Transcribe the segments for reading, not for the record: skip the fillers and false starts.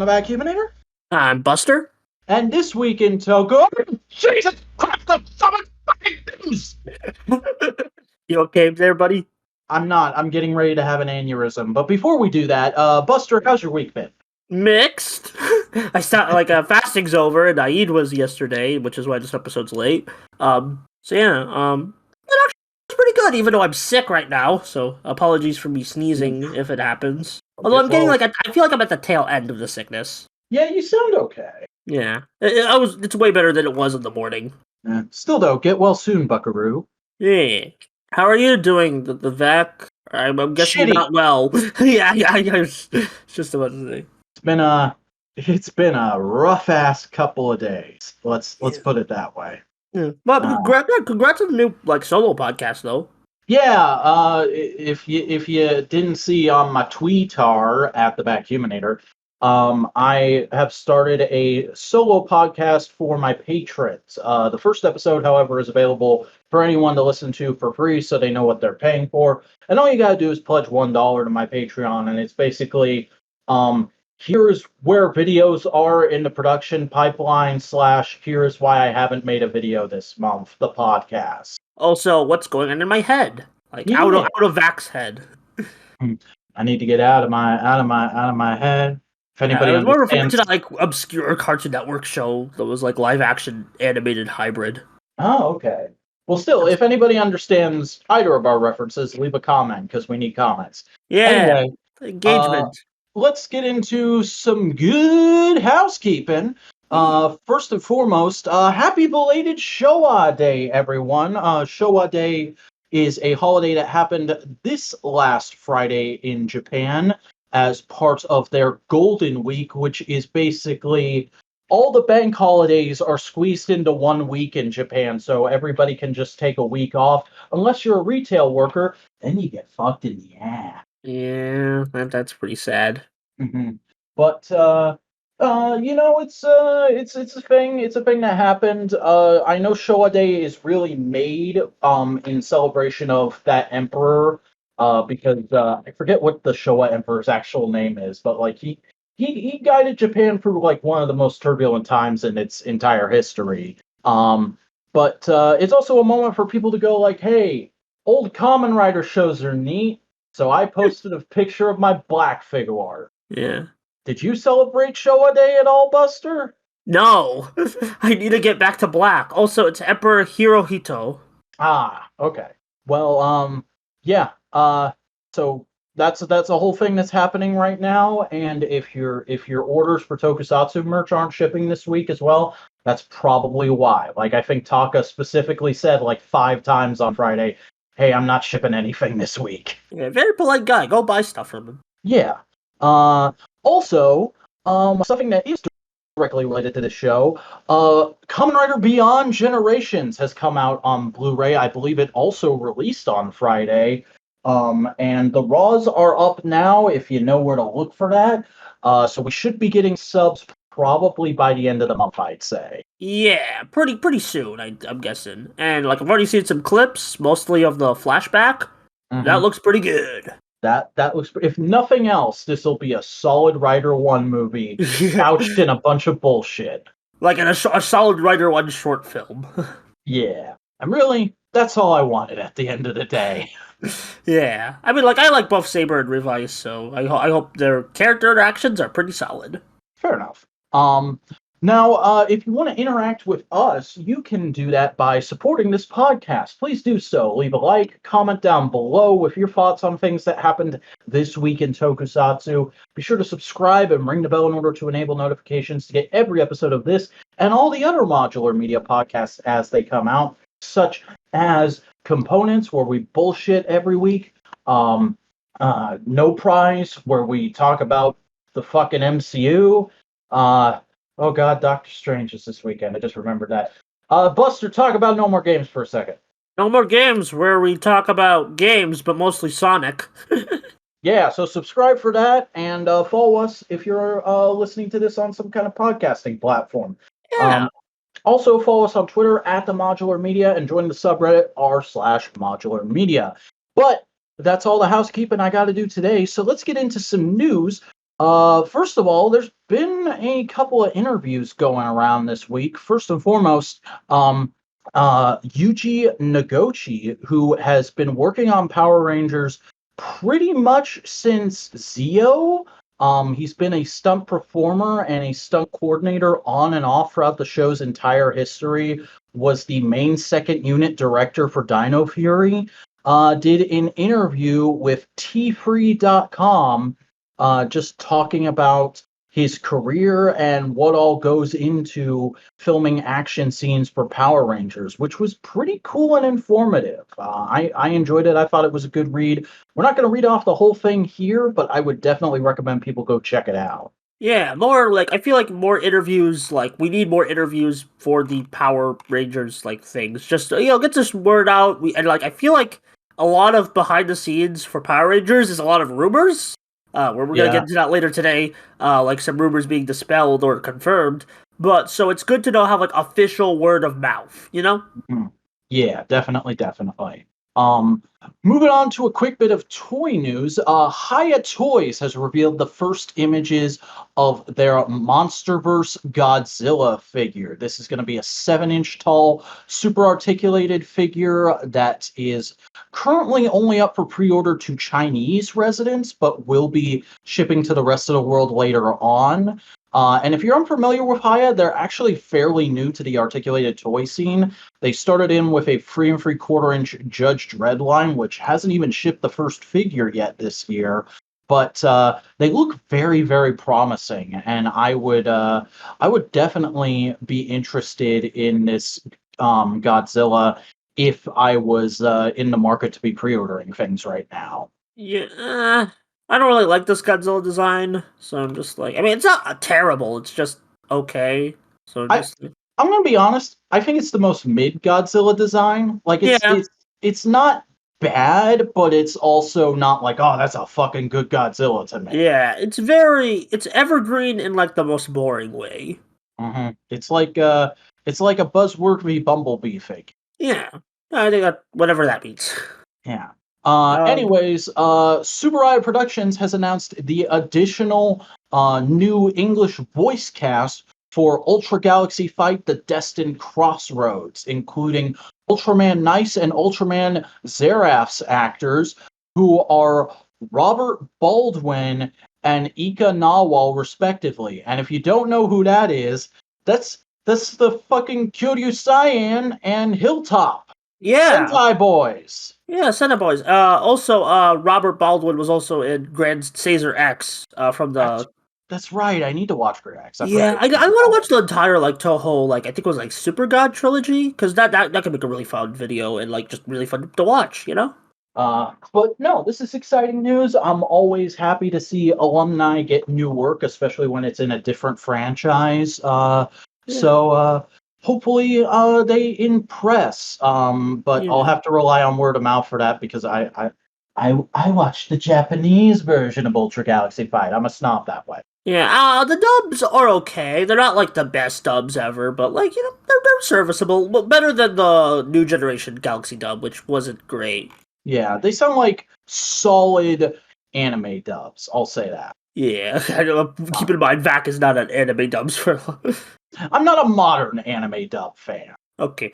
the Vacuuminator. I'm Buster. And this week in Toku... Jesus Christ, there's so much fucking things! You okay there, buddy? I'm not. I'm getting ready to have an aneurysm. But before we do that, Buster, how's your week been? Mixed. I start fasting's over and Eid was yesterday, which is why this episode's late. It actually was pretty good, even though I'm sick right now. So apologies for me sneezing if it happens. Although I'm getting I feel like I'm at the tail end of the sickness. Yeah, you sound okay. Yeah, it's way better than it was in the morning. Still though, get well soon, Buckaroo. Yeah. How are you doing, the Vac? I'm guessing you're not well. yeah, it's just about to say. It's been a rough ass couple of days. Let's put it that way. Yeah. But congrats on the new solo podcast though. Yeah, if you didn't see on my Twitter at the Vacuuminator, I have started a solo podcast for my patrons. The first episode, however, is available for anyone to listen to for free, so they know what they're paying for. And all you gotta do is pledge $1 to my Patreon, and it's basically, here's where videos are in the production pipeline / here's why I haven't made a video this month, the podcast. Also, what's going on in my head? Out of Vac's head. I need to get out of my head. If anybody I was more referring to that obscure Cartoon Network show that was live action animated hybrid. Oh, okay. Well, still, if anybody understands either of our references, leave a comment because we need comments. Yeah. Anyway, engagement. Let's get into some good housekeeping. First and foremost, happy belated Showa Day, everyone. Showa Day is a holiday that happened this last Friday in Japan as part of their Golden Week, which is basically all the bank holidays are squeezed into 1 week in Japan, so everybody can just take a week off. Unless you're a retail worker, then you get fucked in the ass. Yeah, that's pretty sad. Mm-hmm. But it's a thing. It's a thing that happened. I know Showa Day is really made in celebration of that emperor. Because I forget what the Showa Emperor's actual name is, but he guided Japan through one of the most turbulent times in its entire history. But it's also a moment for people to go hey, old Kamen Rider shows are neat. So I posted a picture of my black figure art. Yeah. Did you celebrate Showa Day at all, Buster? No, I need to get back to black. Also, it's Emperor Hirohito. Ah, okay. Well, yeah. So that's a whole thing that's happening right now, and if your orders for Tokusatsu merch aren't shipping this week as well, that's probably why. I think Taka specifically said 5 times on Friday, "Hey, I'm not shipping anything this week." Yeah, very polite guy. Go buy stuff from him. Yeah. Also, something that is directly related to the show, Kamen Rider Beyond Generations has come out on Blu-ray. I believe it also released on Friday. And the RAWs are up now if you know where to look for that. So we should be getting subs probably by the end of the month, I'd say. Yeah, pretty soon, I'm guessing. And I've already seen some clips, mostly of the flashback. Mm-hmm. That looks pretty good. That looks. If nothing else, this will be a solid Rider 1 movie couched in a bunch of bullshit. In a solid Rider 1 short film. Yeah, and really, that's all I wanted at the end of the day. Yeah, I mean, I like both Saber and Revice, so I hope their character interactions are pretty solid. Fair enough. Now, if you want to interact with us, you can do that by supporting this podcast. Please do so. Leave a like, comment down below with your thoughts on things that happened this week in Tokusatsu. Be sure to subscribe and ring the bell in order to enable notifications to get every episode of this and all the other Modular Media podcasts as they come out, such as Components, where we bullshit every week, No Prize, where we talk about the fucking MCU, oh god, Doctor Strange is this weekend. I just remembered that. Buster, talk about No More Games for a second. No More Games, where we talk about games, but mostly Sonic. Yeah, so subscribe for that, and follow us if you're listening to this on some kind of podcasting platform. Yeah. Also, follow us on Twitter at the Modular Media and join the subreddit r/Modular Media. But that's all the housekeeping I got to do today, so let's get into some news First of all, there's been a couple of interviews going around this week. First and foremost, Yuji Nagochi, who has been working on Power Rangers pretty much since Zeo. He's been a stunt performer and a stunt coordinator on and off throughout the show's entire history. Was the main second unit director for Dino Fury. Did an interview with tfree.com just talking about his career and what all goes into filming action scenes for Power Rangers, which was pretty cool and informative. I enjoyed it. I thought it was a good read. We're not going to read off the whole thing here, but I would definitely recommend people go check it out. Yeah, more like I feel like more interviews. Like we need more interviews for the Power Rangers like things. Just get this word out. And like I feel like a lot of behind the scenes for Power Rangers is a lot of rumors. Where we're gonna get into that later today. Like some rumors being dispelled or confirmed. But so it's good to know how like official word of mouth. Mm-hmm. Yeah, definitely. Moving on to a quick bit of toy news. Hiya Toys has revealed the first images of their MonsterVerse Godzilla figure. This is going to be a 7-inch tall, super articulated figure that is currently only up for pre-order to Chinese residents, but will be shipping to the rest of the world later on. And if you're unfamiliar with Hiya, they're actually fairly new to the articulated toy scene. They started in with a 3 3/4 inch Judge Dredd line, which hasn't even shipped the first figure yet this year. But they look very, very promising, and I would definitely be interested in this Godzilla if I was in the market to be pre-ordering things right now. Yeah, I don't really like this Godzilla design, so I'm just like, I mean, it's not terrible. It's just okay. So I I'm gonna be honest. I think it's the most mid Godzilla design. Like yeah, it's not bad, but it's also not like, oh, that's a fucking good Godzilla to me. yeah. It's evergreen in like the most boring way. It's like a Buzzworthy Bumblebee figure. Yeah, I think that whatever that means. Yeah. Um, Anyways, Super Eye Productions has announced the additional new English voice cast for Ultra Galaxy Fight: The Destined Crossroads, including Ultraman Nice and Ultraman Zerath's actors, who are Robert Baldwin and Ika Nawal, respectively. And if you don't know who that is, that's the fucking Kyoryu Cyan and Hilltop yeah, Sentai boys. yeah. Senna Boys. Also, Robert Baldwin was also in Grand Caesar X. From That's the that's right. I need to watch Grex. I Yeah, forgot. I want to watch the entire like Toho, like I think it was like Super God trilogy, because that could make a really fun video and like just really fun to watch. But no, this is exciting news. I'm always happy to see alumni get new work, especially when it's in a different franchise. Yeah, Hopefully they impress. But I'll yeah, have to rely on word of mouth for that because I watched the Japanese version of Ultra Galaxy Fight. I'm a snob that way. yeah. The dubs are okay. They're not like the best dubs ever, but like they're serviceable. Well, better than the new generation Galaxy dub, which wasn't great. Yeah, they sound like solid anime dubs. I'll say that. Yeah, I know, keep in mind Vac is not an anime dubs for. I'm not a modern anime dub fan. Okay.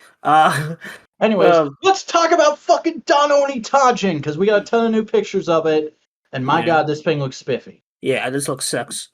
Anyways, let's talk about fucking Dononitajin because we got a ton of new pictures of it, and my Yeah. god, this thing looks spiffy. Yeah, this looks sucks.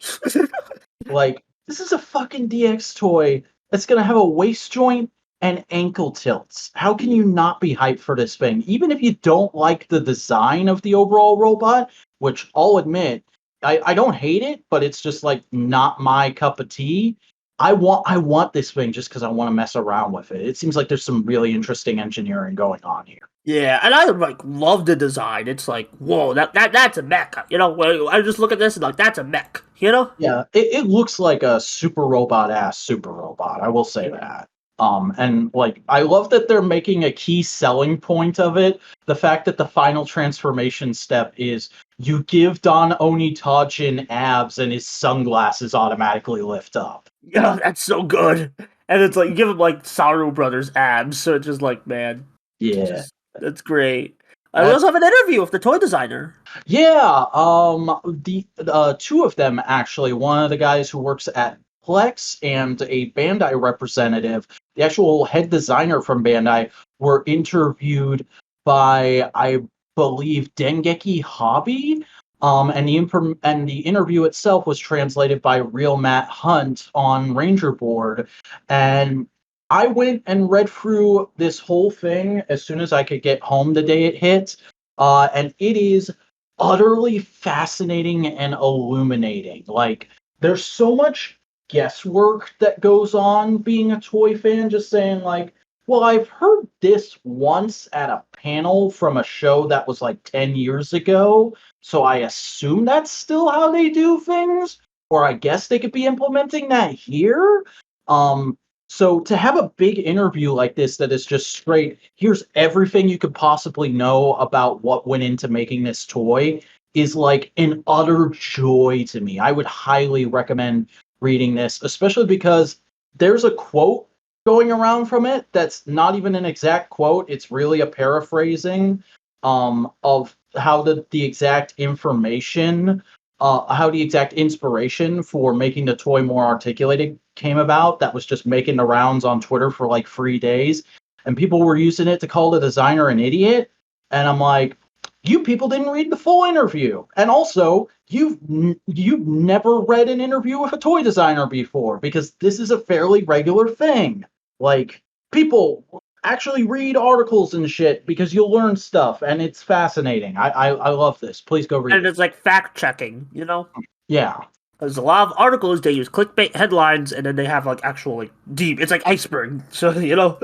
Like, this is a fucking DX toy that's gonna have a waist joint and ankle tilts. How can you not be hyped for this thing? Even if you don't like the design of the overall robot, which I'll admit, I don't hate it, but it's just like not my cup of tea. I want this thing just because I want to mess around with it. It seems like there's some really interesting engineering going on here. Yeah, and I like love the design. It's like, whoa, that's a mech. I just look at this and like that's a mech. Yeah, it looks like a super robot ass super robot. I will say that. And like I love that they're making a key selling point of it. The fact that the final transformation step is you give Don Onijin abs and his sunglasses automatically lift up. Yeah, that's so good. And it's like you give him like Saru Brothers abs, so it's just like, man, Yeah. just that's great. I also have an interview with the toy designer. Yeah, the two of them actually. One of the guys who works at Plex and a Bandai representative, the actual head designer from Bandai, were interviewed by, I believe, Dengeki Hobby. And the interview itself was translated by Real Matt Hunt on Ranger Board, and I went and read through this whole thing as soon as I could get home the day it hit, and it is utterly fascinating and illuminating. Like, there's so much guesswork that goes on being a toy fan, just saying, like, well, I've heard this once at a panel from a show that was like 10 years ago, so I assume that's still how they do things, or I guess they could be implementing that here. Um, so to have a big interview like this that is just straight, here's everything you could possibly know about what went into making this toy, is like an utter joy to me. I would highly recommend reading this, especially because there's a quote going around from it that's not even an exact quote. It's really a paraphrasing of how the exact information, how the exact inspiration for making the toy more articulated came about. That was just making the rounds on Twitter for like 3 days, and people were using it to call the designer an idiot. And I'm like, you people didn't read the full interview, and also you've never read an interview with a toy designer before, because this is a fairly regular thing. Like, people actually read articles and shit because you'll learn stuff, and it's fascinating. I love this. Please go read And it. it's like fact checking, you know? Yeah. There's a lot of articles they use clickbait headlines and then they have like actual like deep. It's like iceberg. So you know.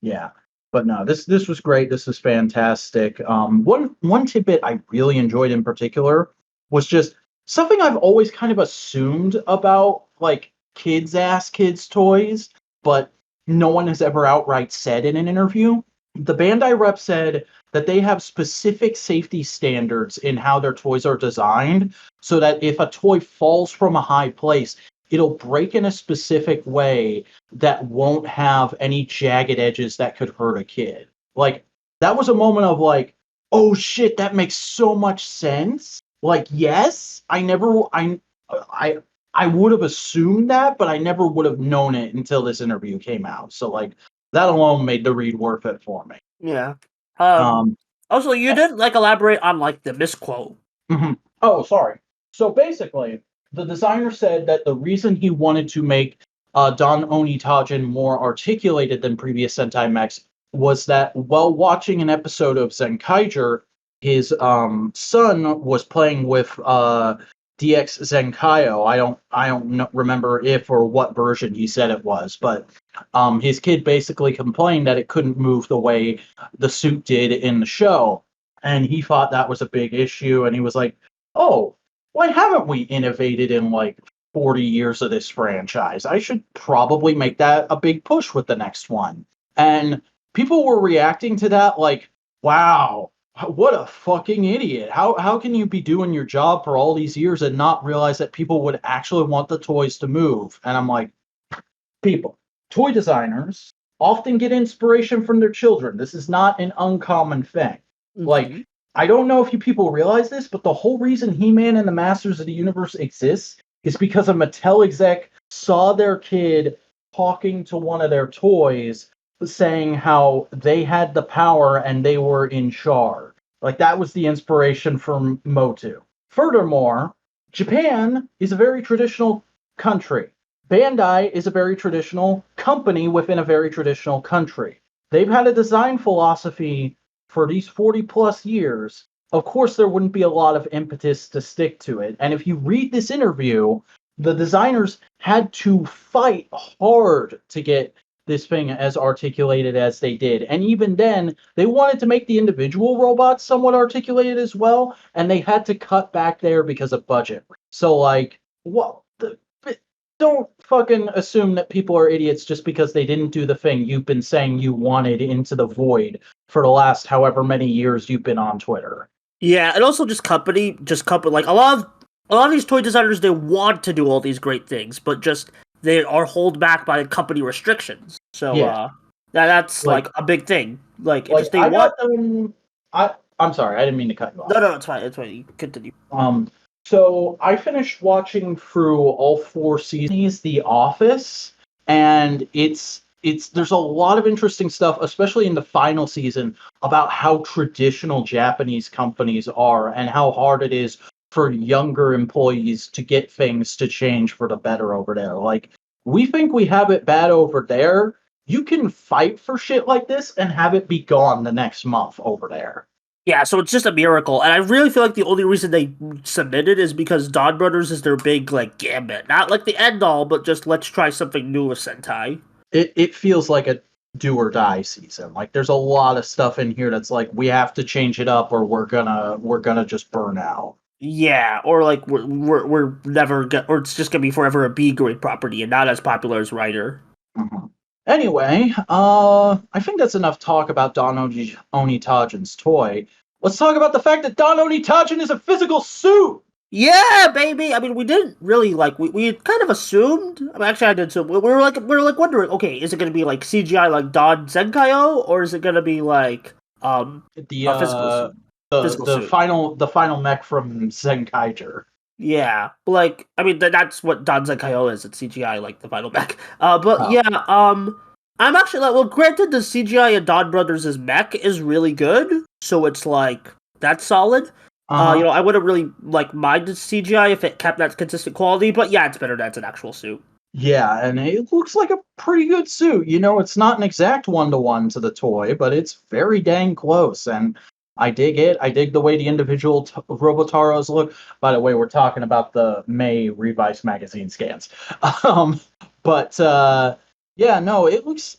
Yeah. But no, this was great. This is fantastic. One tidbit I really enjoyed in particular was just something I've always kind of assumed about like kids toys, but no one has ever outright said in an interview. The Bandai rep said that they have specific safety standards in how their toys are designed, so that if a toy falls from a high place, it'll break in a specific way that won't have any jagged edges that could hurt a kid. Like, that was a moment of like, oh shit, that makes so much sense. Like, yes, I would have assumed that, but I never would have known it until this interview came out. So like, that alone made the read worth it for me. Yeah. Um, Also, you did like elaborate on like the misquote. mhm. Oh, sorry. So basically, the designer said that the reason he wanted to make Dononitajin more articulated than previous Sentai mechs was that while watching an episode of Zenkaiger, his son was playing with DX Zenkaio. I don't remember if or what version he said it was, but his kid basically complained that it couldn't move the way the suit did in the show, and he thought that was a big issue. And he was like, "Oh, why haven't we innovated in like 40 years of this franchise? I should probably make that a big push with the next one." And people were reacting to that like, "Wow, what a fucking idiot. How can you be doing your job for all these years and not realize that people would actually want the toys to move?" And I'm like, people, toy designers often get inspiration from their children. This is not an uncommon thing. Mm-hmm. Like, I don't know if you people realize this, but the whole reason He-Man and the Masters of the Universe exists is because a Mattel exec saw their kid talking to one of their toys, saying how they had the power and they were in charge. Like, that was the inspiration for Motu. Furthermore, Japan is a very traditional country. Bandai is a very traditional company within a very traditional country. They've had a design philosophy for these 40 plus years. Of course, there wouldn't be a lot of impetus to stick to it. And if you read this interview, the designers had to fight hard to get this thing as articulated as they did. And even then, they wanted to make the individual robots somewhat articulated as well, and they had to cut back there because of budget. So, like, what? Don't fucking assume that people are idiots just because they didn't do the thing you've been saying you wanted into the void for the last however many years you've been on Twitter. Yeah, and also just company. Like a lot of these toy designers, they want to do all these great things, but just they are held back by company restrictions. So Yeah. that's Like, like a big thing. Like, like just they I want. got them. I'm sorry, I didn't mean to cut you off. No, it's fine. It's fine. You continue. So I finished watching through all 4 seasons of The Office, and it's there's a lot of interesting stuff, especially in the final season, about how traditional Japanese companies are and how hard it is for younger employees to get things to change for the better over there. Like, we think we have it bad over there. You can fight for shit like this and have it be gone the next month over there. Yeah, so it's just a miracle, and I really feel like the only reason they submitted is because Donbrothers is their big like gambit, not like the end all, but just let's try something new with Sentai. It feels like a do or die season. Like, there's a lot of stuff in here that's like, we have to change it up or we're gonna just burn out. Yeah, or like we're never or it's just gonna be forever a B grade property and not as popular as Writer. Mhm. Anyway, I think that's enough talk about Don Onitajin's toy. Let's talk about the fact that Don Onitajin is a physical suit! Yeah, baby. I mean, we didn't really like we kind of assumed. I mean, actually, I did too. We were like wondering, okay, is it gonna be like CGI like Don Zenkaio, or is it gonna be like The a physical suit? the final mech from Zenkaiger. Yeah, like I mean that's what Don Zenkaio is. It's CGI like the final mech. But Oh. yeah, I'm actually like, well, granted, the CGI in Donbrothers' mech is really good, so it's like that's solid. Uh-huh. I wouldn't really like mind the CGI if it kept that consistent quality, but yeah, it's better that it's an actual suit. Yeah, and it looks like a pretty good suit. It's not an exact one-to-one to the toy, but it's very dang close, and I dig it. I dig the way the individual Robotaros look. By the way, we're talking about the May Revice Magazine scans. Um, but yeah, no, it looks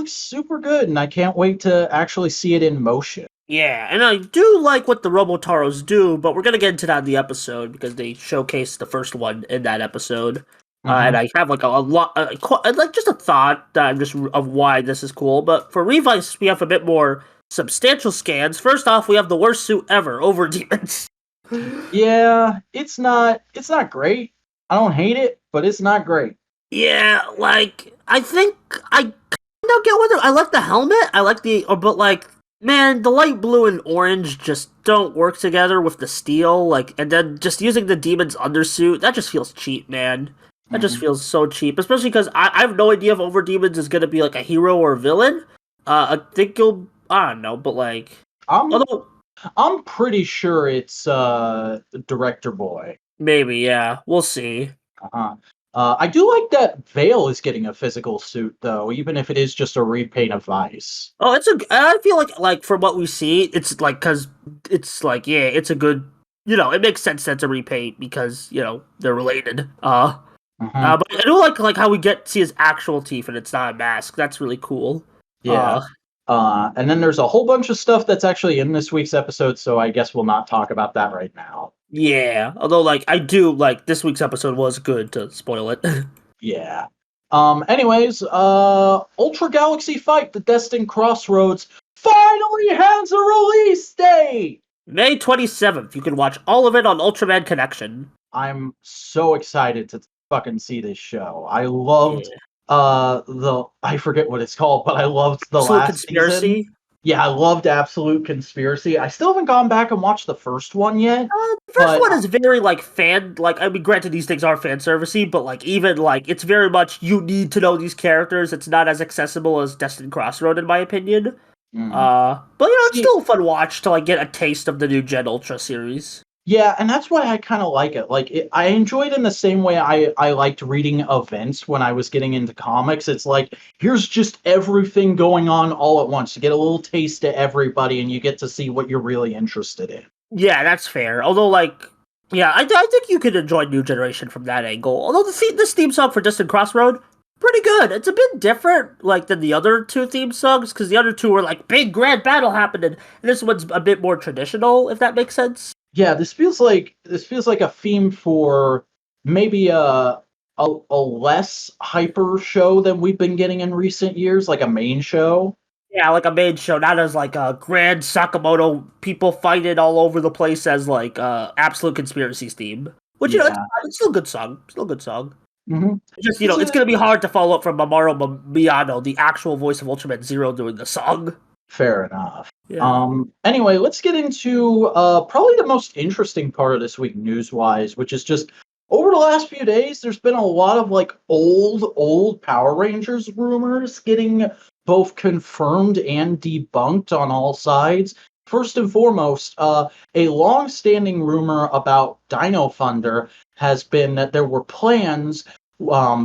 super good, and I can't wait to actually see it in motion. Yeah, and I do like what the Robotaros do, but we're gonna get into that in the episode because they showcased the first one in that episode. And I have like a lot, like just a thought that I'm just of why this is cool. But for Revice, we have a bit more substantial scans. First off, we have the worst suit ever, Over Demons. Yeah, it's not great. I don't hate it, but it's not great. Yeah, like I think I kind of get with it. I like the helmet. I like but like man, the light blue and orange just don't work together with the steel. Like, and then just using the demon's undersuit that just feels cheap, man. That just feels so cheap, especially because I have no idea if Over Demons is gonna be like a hero or a villain. I think I don't know, but like, although I'm pretty sure it's Director Boy. maybe, yeah, we'll see. Uh-huh. I do like that Vale is getting a physical suit though, even if it is just a repaint of Vice. Oh, I feel like from what we see, it's like because it's like yeah, it's a good. It makes sense that it's a repaint because they're related. But I do like how we get to see his actual teeth and it's not a mask. That's really cool. Yeah. And then there's a whole bunch of stuff that's actually in this week's episode, so I guess we'll not talk about that right now. Yeah, although like I do like this week's episode was good to spoil it. Yeah. Anyways, Ultra Galaxy Fight, the Destined Crossroads finally has a release date! May 27th. You can watch all of it on Ultraman Connection. I'm so excited to fucking see this show. I loved I forget what it's called, but I loved the Absolute last Conspiracy. season. Yeah, I loved Absolute Conspiracy. I still haven't gone back and watched the first one yet. The first one is very like I mean, granted these things are fan servicey, but like even like it's very much you need to know these characters. It's not as accessible as Destined Crossroad in my opinion. But it's still a fun watch to like get a taste of the new Gen Ultra series. Yeah, and that's why I kind of like it. Like, I enjoyed in the same way I liked reading events when I was getting into comics. It's like, here's just everything going on all at once. You get a little taste of everybody, and you get to see what you're really interested in. Yeah, that's fair. Although, like, yeah, I think you could enjoy New Generation from that angle. Although this theme song for Distant Crossroad, pretty good. It's a bit different, like, than the other two theme songs, because the other two were, like, big grand battle happening, and this one's a bit more traditional, if that makes sense. Yeah, this feels like a theme for maybe a less hyper show than we've been getting in recent years, like a main show. Yeah, like a main show, not as like a grand Sakamoto people fighting all over the place as like Absolute Conspiracy's theme. Which it's still a good song. Still a good song. Mm-hmm. Just it's gonna be hard to follow up from Mamoru Miyano, the actual voice of Ultraman Zero, doing the song. Fair enough. Anyway, let's get into probably the most interesting part of this week news-wise, which is just over the last few days, there's been a lot of like old Power Rangers rumors getting both confirmed and debunked on all sides. First and foremost, a long-standing rumor about Dino Thunder has been that there were plans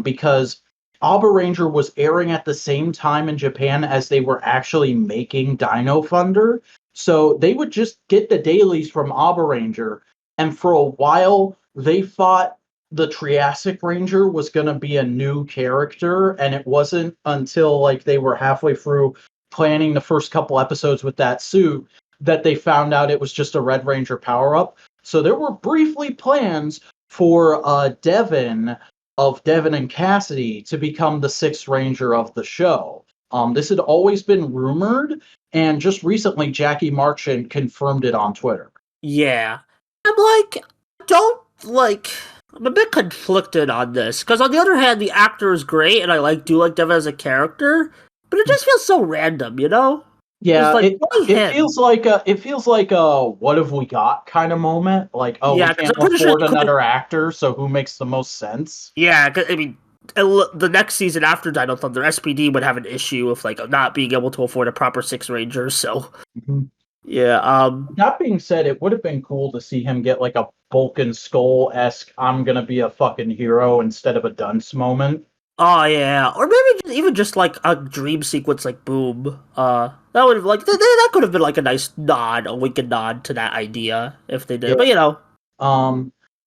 because Ranger was airing at the same time in Japan as they were actually making Dino Thunder. So they would just get the dailies from Ranger, and for a while they thought the Triassic Ranger was going to be a new character, and it wasn't until like they were halfway through planning the first couple episodes with that suit that they found out it was just a Red Ranger power-up. So there were briefly plans for Devin and Cassidy to become the sixth Ranger of the show. This had always been rumored, and just recently Jackie Marchand confirmed it on Twitter. Yeah. I'm a bit conflicted on this, because on the other hand, the actor is great, and I do like Devin as a character, but it just feels so random, you know? Yeah, like, it feels like a what have we got kind of moment. Like, oh, yeah, we can't afford another actor, so who makes the most sense? Yeah, cause, I mean, the next season after Dino Thunder, SPD would have an issue of like not being able to afford a proper six Ranger. So, yeah. That being said, it would have been cool to see him get like a Vulcan Skull-esque "I'm gonna be a fucking hero" instead of a dunce moment. Oh yeah, or maybe even just like a dream sequence like Boom. That would have that could have been like a nice nod, a wink and nod to that idea if they did. Yeah. But you know.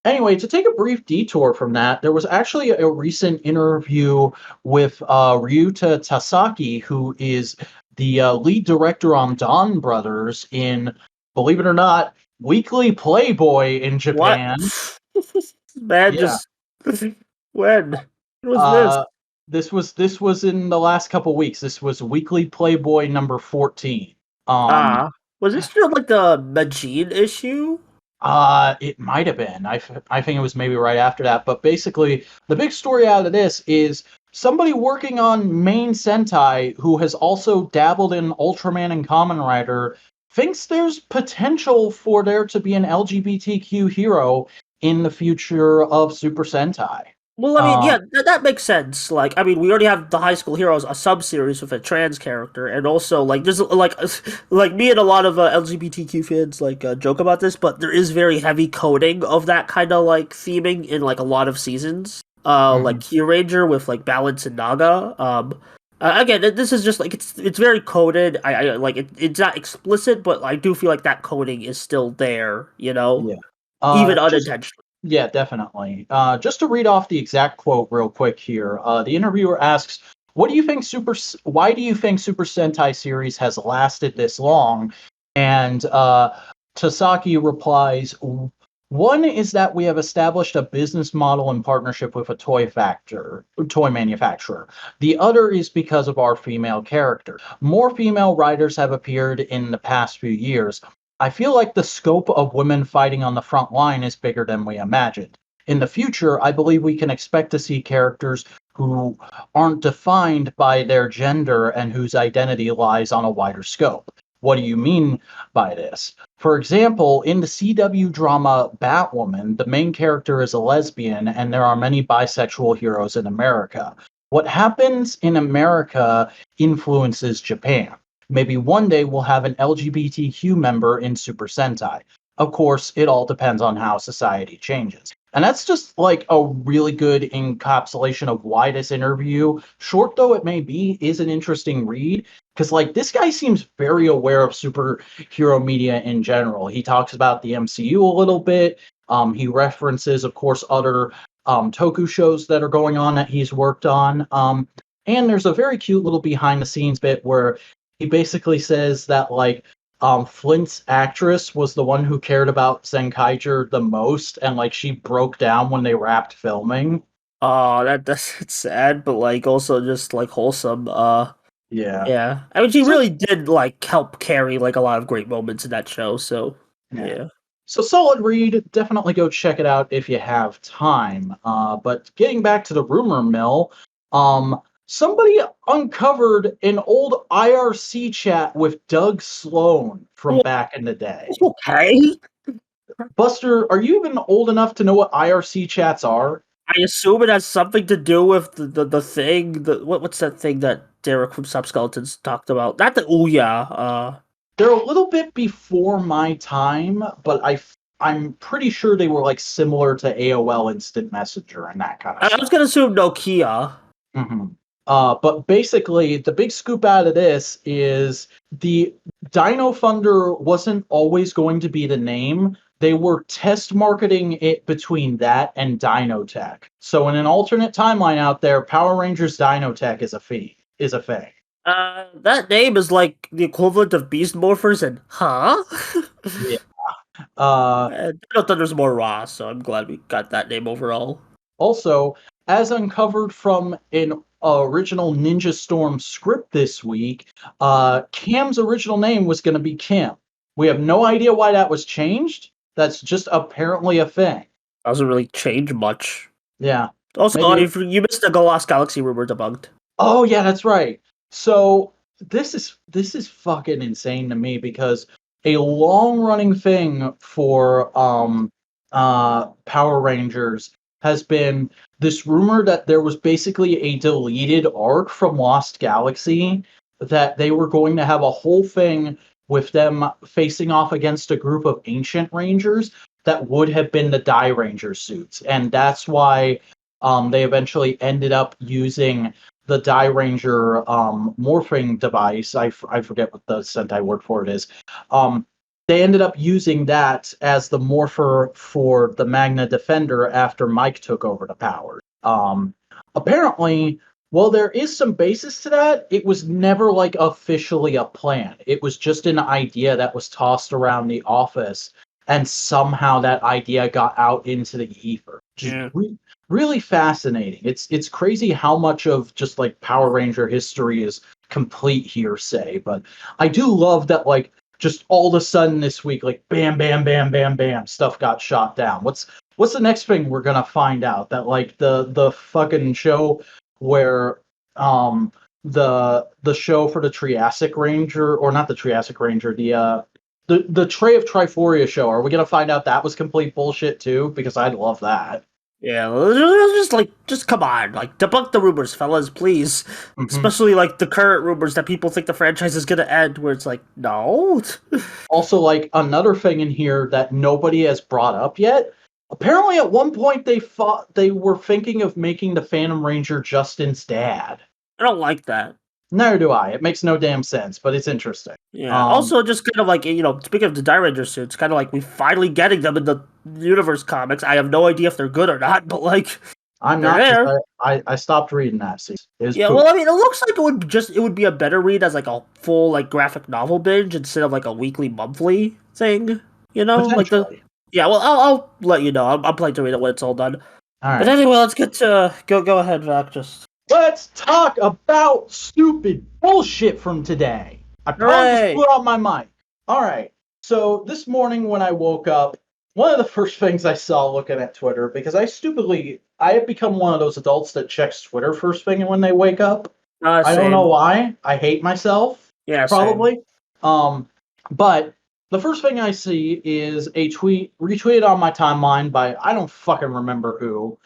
Anyway, to take a brief detour from that, there was actually a recent interview with Ryuta Tasaki, who is the lead director on Donbrothers in, believe it or not, Weekly Playboy in Japan. What? Man, yeah. Just when was this? This was in the last couple weeks. This was Weekly Playboy number 14. Was this still like the Majin issue? It might have been. I think it was maybe right after that. But basically, the big story out of this is somebody working on main Sentai who has also dabbled in Ultraman and Kamen Rider thinks there's potential for there to be an LGBTQ hero in the future of Super Sentai. Well, I mean, yeah, that makes sense. Like, I mean, we already have the High School Heroes, a sub-series with a trans character, and also, like, there's, like me and a lot of LGBTQ fans, joke about this, but there is very heavy coding of that kind of, like, theming in, like, a lot of seasons. Like, Hiya Ranger with, like, Balance and Naga. Again, this is just, like, it's very coded. I like, it's not explicit, but I do feel like that coding is still there, you know? Yeah. Even unintentionally. Yeah, definitely. Just to read off the exact quote real quick here, the interviewer asks, why do you think Super Sentai series has lasted this long? And Tasaki replies, one is that we have established a business model in partnership with a toy manufacturer. The other is because of our female character. More female writers have appeared in the past few years. I feel like the scope of women fighting on the front line is bigger than we imagined. In the future, I believe we can expect to see characters who aren't defined by their gender and whose identity lies on a wider scope. What do you mean by this? For example, in the CW drama Batwoman, the main character is a lesbian, and there are many bisexual heroes in America. What happens in America influences Japan. Maybe one day we'll have an LGBTQ member in Super Sentai. Of course, it all depends on how society changes. And that's just like a really good encapsulation of why this interview, short though it may be, is an interesting read. Because like this guy seems very aware of superhero media in general. He talks about the MCU a little bit. He references, of course, other Toku shows that are going on that he's worked on. And there's a very cute little behind the scenes bit where he basically says that like Flint's actress was the one who cared about Zenkaiger the most, and like she broke down when they wrapped filming. That's sad, but like also just like wholesome. Yeah. I mean, she really did like help carry like a lot of great moments in that show. So yeah. So solid read. Definitely go check it out if you have time. But getting back to the rumor mill, somebody uncovered an old IRC chat with Doug Sloan from back in the day. Okay. Buster, are you even old enough to know what IRC chats are? I assume it has something to do with the thing. What's that thing that Derek from Sub Skeletons talked about? Not the Ouya. They're a little bit before my time, but I'm pretty sure they were like similar to AOL Instant Messenger and that kind of I stuff. was gonna assume Nokia. Mm-hmm. But basically, the big scoop out of this is the Dino Thunder wasn't always going to be the name. They were test marketing it between that and Dinotech. So in an alternate timeline out there, Power Rangers Dinotech is a thing. That name is like the equivalent of Beast Morphers and Yeah. Dino Thunder's more raw, so I'm glad we got that name overall. Also, as uncovered from an original Ninja Storm script this week, Cam's original name was going to be Kim. We have no idea why that was changed. That's just apparently a thing. Doesn't really change much. Yeah. Also, if you missed the Lost Galaxy rumor debunked. Oh yeah, that's right. So this is fucking insane to me because a long running thing for Power Rangers has been this rumor that there was basically a deleted arc from Lost Galaxy that they were going to have a whole thing with them facing off against a group of ancient rangers that would have been the Dairanger suits. And that's why they eventually ended up using the Dairanger morphing device. I forget what the Sentai word for it is. They ended up using that as the morpher for the Magna Defender after Mike took over the power. Apparently, while there is some basis to that, it was never like officially a plan. It was just an idea that was tossed around the office, and somehow that idea got out into the ether. Really fascinating. It's crazy how much of just like Power Ranger history is complete hearsay, but I do love that like just all of a sudden this week, like bam, bam, bam, bam, bam, stuff got shot down. What's the next thing we're gonna find out? That like the fucking show where the show for the Triassic Ranger, or not the Triassic Ranger, the Tray of Triforia show, are we gonna find out that was complete bullshit too? Because I'd love that. Yeah, just come on, like debunk the rumors, fellas, please. Mm-hmm. Especially like the current rumors that people think the franchise is gonna end, where it's like, no. Also, like another thing in here that nobody has brought up yet. Apparently, at one point they were thinking of making the Phantom Ranger Justin's dad. I don't like that. Neither do I. It makes no damn sense, but it's interesting. Yeah. Also, just kind of like, speaking of the Dairanger suits, kind of like we finally getting them in the Universe comics. I have no idea if they're good or not, but like I'm not. There. I stopped reading that season. Yeah, well, I mean, it looks like it would be a better read as like a full like graphic novel binge instead of like a weekly monthly thing. Like yeah. Well, I'll let you know. I'm planning to read it when it's all done. All right. But anyway, let's get to go ahead, Vac. Let's talk about stupid bullshit from today. I probably just put on my mic. All right. So this morning when I woke up, one of the first things I saw looking at Twitter, because I have become one of those adults that checks Twitter first thing when they wake up. I don't know why. I hate myself. Yeah, probably. Same. But the first thing I see is a tweet retweeted on my timeline by I don't fucking remember who.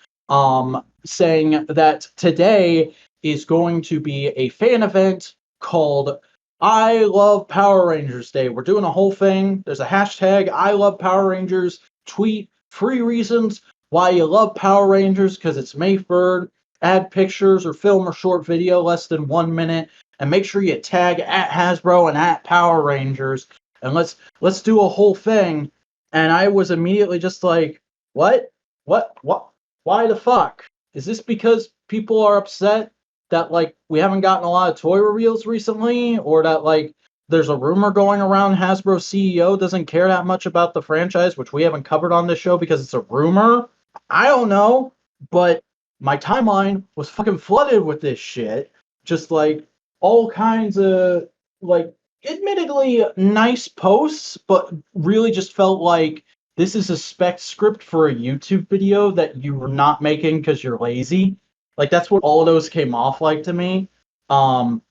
Saying that today is going to be a fan event called I Love Power Rangers Day. We're doing a whole thing. There's a hashtag I Love Power Rangers. Tweet 3 reasons why you love Power Rangers, because it's May 3rd. Add pictures or film or short video less than 1 minute, and make sure you tag at Hasbro and at Power Rangers, and let's do a whole thing. And I was immediately just like, what? Why the fuck? Is this because people are upset that like we haven't gotten a lot of toy reveals recently, or that like there's a rumor going around Hasbro CEO doesn't care that much about the franchise, which we haven't covered on this show because it's a rumor? I don't know, but my timeline was fucking flooded with this shit. Just like all kinds of like admittedly nice posts, but really just felt like this is a spec script for a YouTube video that you were not making because you're lazy. Like, that's what all of those came off like to me. And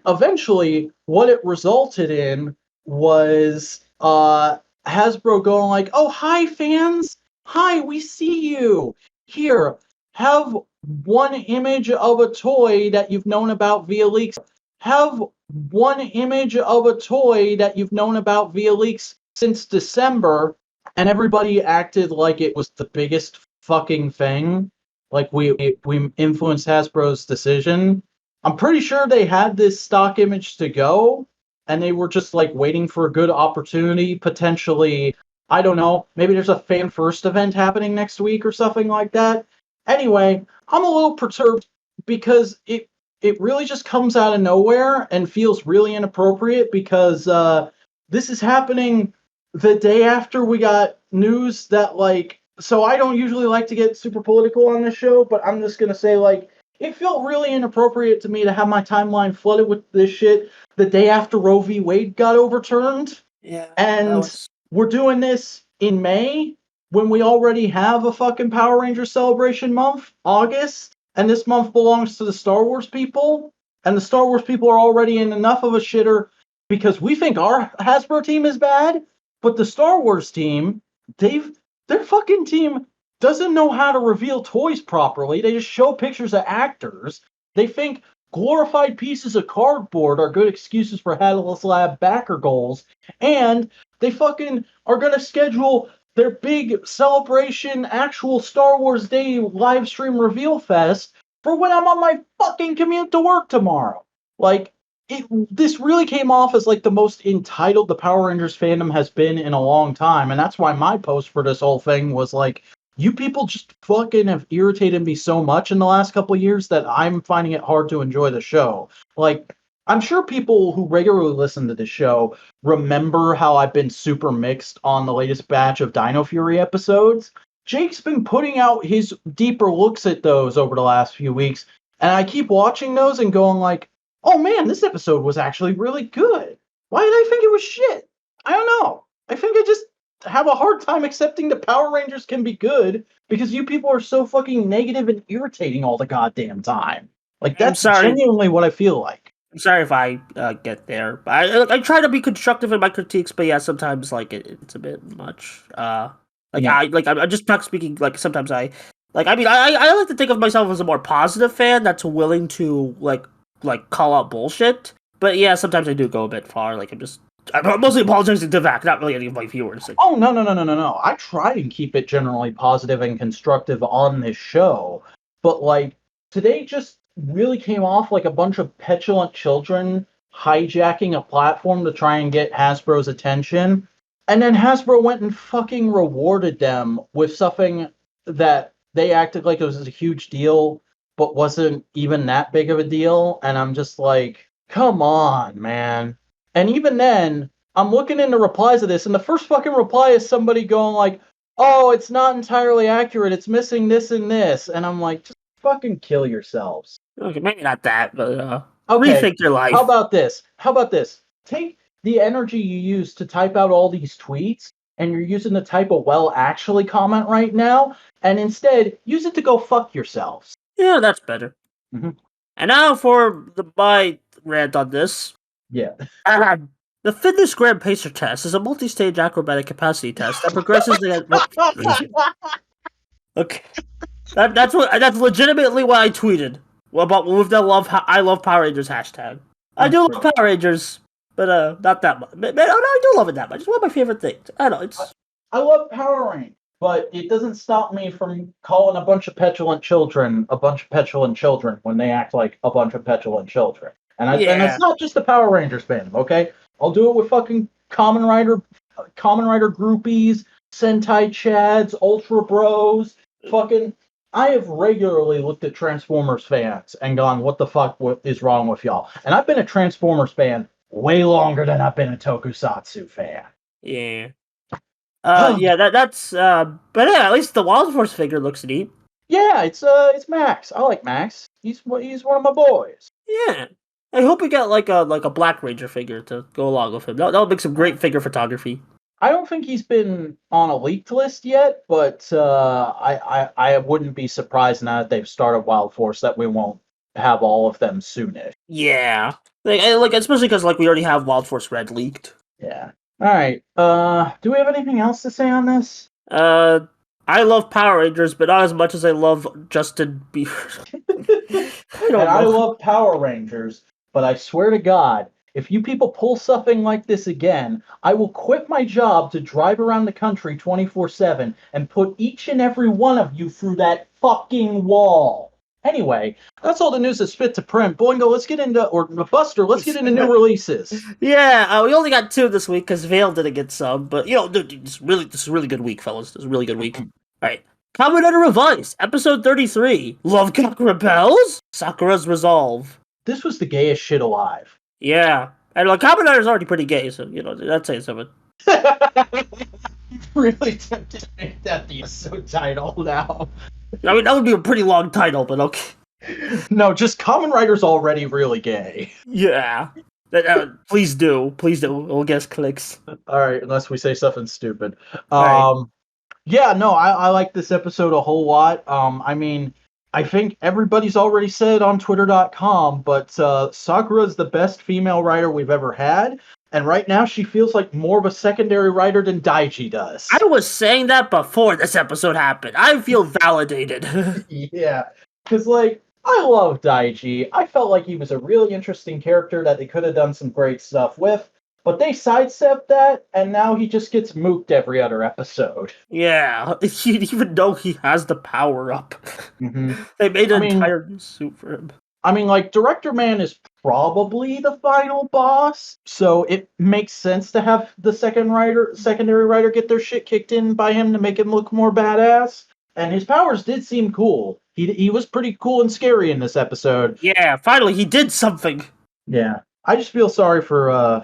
eventually, what it resulted in was Hasbro going like, "Oh, hi fans, hi, we see you. Here, have one image of a toy that you've known about via leaks. Have one image of a toy that you've known about via leaks since December," and everybody acted like it was the biggest fucking thing. Like we influenced Hasbro's decision. I'm pretty sure they had this stock image to go, and they were just like waiting for a good opportunity. Potentially, I don't know. Maybe there's a fan first event happening next week or something like that. Anyway, I'm a little perturbed because it really just comes out of nowhere and feels really inappropriate because this is happening the day after we got news that like. So I don't usually like to get super political on this show, but I'm just gonna say like it felt really inappropriate to me to have my timeline flooded with this shit the day after Roe v. Wade got overturned. Yeah. And we're doing this in May when we already have a fucking Power Rangers celebration month, August, and this month belongs to the Star Wars people, and the Star Wars people are already in enough of a shitter because we think our Hasbro team is bad, but the Star Wars team, their fucking team doesn't know how to reveal toys properly. They just show pictures of actors. They think glorified pieces of cardboard are good excuses for Hadless Lab backer goals. And they fucking are going to schedule their big celebration, actual Star Wars Day live stream reveal fest for when I'm on my fucking commute to work tomorrow. Like, this really came off as like the most entitled the Power Rangers fandom has been in a long time. And that's why my post for this whole thing was like, you people just fucking have irritated me so much in the last couple of years that I'm finding it hard to enjoy the show. Like, I'm sure people who regularly listen to the show remember how I've been super mixed on the latest batch of Dino Fury episodes. Jake's been putting out his deeper looks at those over the last few weeks, and I keep watching those and going like, oh man, this episode was actually really good. Why did I think it was shit? I don't know. I think I just have a hard time accepting that Power Rangers can be good because you people are so fucking negative and irritating all the goddamn time. Like, that's genuinely what I feel like. I'm sorry if I get there. But I try to be constructive in my critiques, but yeah, sometimes like it's a bit much. I'm just not speaking. Like sometimes I like I like to think of myself as a more positive fan that's willing to like call out bullshit. But yeah, sometimes I do go a bit far. Like I'm mostly apologizing to Vac, not really any of my viewers. Like, oh no! I try and keep it generally positive and constructive on this show, but like today just really came off like a bunch of petulant children hijacking a platform to try and get Hasbro's attention. And then Hasbro went and fucking rewarded them with something that they acted like it was a huge deal, but wasn't even that big of a deal. And I'm just like, come on, man. And even then, I'm looking into replies of this, and the first fucking reply is somebody going like, oh, it's not entirely accurate. It's missing this and this. And I'm like, just fucking kill yourselves. Okay, maybe not that, but okay, rethink your life. How about this? Take the energy you use to type out all these tweets, and you're using to type a well actually comment right now, and instead use it to go fuck yourselves. Yeah, that's better. Mm-hmm. And now for my rant on this. Yeah. The Fitness Grand Pacer test is a multi-stage acrobatic capacity test that progresses the. Okay, that's legitimately what I tweeted about with the I love Power Rangers hashtag. I do love Power Rangers, but not that much. No, I do love it that much. It's one of my favorite things. I know I love Power Rangers, but it doesn't stop me from calling a bunch of petulant children when they act like a bunch of petulant children. And it's not just the Power Rangers fandom, okay? I'll do it with fucking Kamen Rider groupies, Sentai Chads, Ultra Bros, fucking. I have regularly looked at Transformers fans and gone, what the fuck is wrong with y'all? And I've been a Transformers fan way longer than I've been a Tokusatsu fan. Yeah. That's but yeah, at least the Wild Force figure looks neat. Yeah, it's Max. I like Max. He's one of my boys. Yeah. I hope we get like a Black Ranger figure to go along with him. That would make some great figure photography. I don't think he's been on a leaked list yet, but I wouldn't be surprised now that they've started Wild Force that we won't have all of them soonish. Yeah, like especially because like we already have Wild Force Red leaked. Yeah. All right. Do we have anything else to say on this? I love Power Rangers, but not as much as I love Justin Bieber. I don't I know. love Power Rangers, but I swear to God, if you people pull something like this again, I will quit my job to drive around the country 24/7 and put each and every one of you through that fucking wall. Anyway, that's all the news that's fit to print. Boingo, let's get into, or Buster, let's get into new releases. Yeah, we only got 2 this week because Vale didn't get some, but dude, this is a really good week, fellas. This is a really good week. All right, Kamen Rider Revice, episode 33. Love Cock Rebels? Sakura's Resolve. This was the gayest shit alive. Yeah, and like Kamen Rider's already pretty gay, so that's saying something. Really tempted to make that the episode title now. I mean, that would be a pretty long title, but okay. No, just Kamen Rider's already really gay. Yeah. Please do. We'll guess clicks. All right, unless we say something stupid. Right. Yeah, no, I like this episode a whole lot. I mean, I think everybody's already said on Twitter.com, but Sakura's the best female writer we've ever had. And right now, she feels like more of a secondary writer than Daiji does. I was saying that before this episode happened. I feel validated. Yeah, because, like, I love Daiji. I felt like he was a really interesting character that they could have done some great stuff with. But they sidestepped that, and now he just gets mooked every other episode. Yeah, even though he has the power up. Mm-hmm. They made an entire new suit for him. I mean, like, Director Man is probably the final boss, so it makes sense to have the secondary writer get their shit kicked in by him to make him look more badass. And his powers did seem cool. He was pretty cool and scary in this episode. Yeah, finally he did something. Yeah. I just feel sorry for